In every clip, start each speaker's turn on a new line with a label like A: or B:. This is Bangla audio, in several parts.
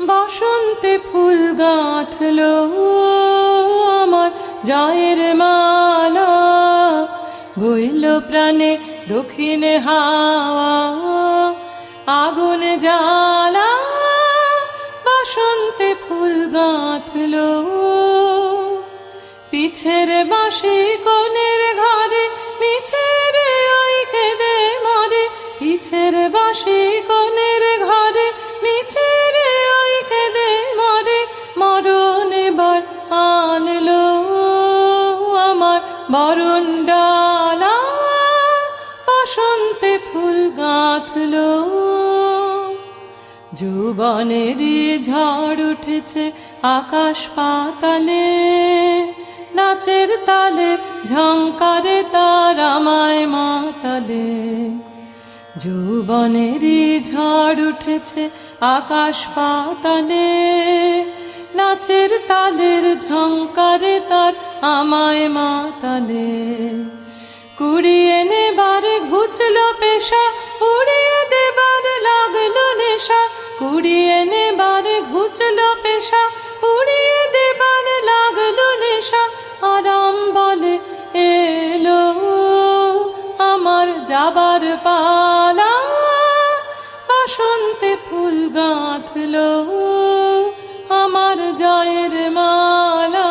A: বসন্তে ফুল গাঁথলো আমার জয়ের মালা, বইল প্রাণে দক্ষিণে হাওয়া আগুন জ্বালা। বসন্তে ফুল গাঁথলো পিছের বাঁশি কোণের ঘরে, মিছের ওই কেঁদে মরে। পিছের বাঁশি কোণের ঘরে, মিছের ওই কেঁদে মরে। মরণ এবার আনলো আমার বরণ ডালা, বসন্তে ফুল গাঁথলো। যৌবনেরই ঝড় উঠেছে আকাশ পাতালে, নাচের তালের ঝংকারে তার আমায় মাতালে। যৌবনেরই ঝড় উঠেছে আকাশ পাতালে, নাচের তালের ঝংকারে তার আমায় মাতালে। কুড়িয়ে নেবার ঘুচলো পেশা, উড়িয়ে দেবার লাগলো নেশা। কুড়িয়ে নেবার ঘুচলো পেশা, উড়িয়ে দেবার লাগলো নেশা। আরাম বলে এলো আমার যাবার পালা, বসন্তে ফুল গাঁথলো আমার জয়ের মালা।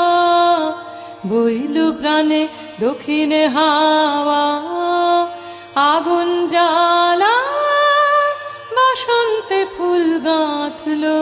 A: বইল প্রাণে দক্ষিণে হাওয়া আগুন জ্বালা, বসন্তে ফুল গাঁথলো।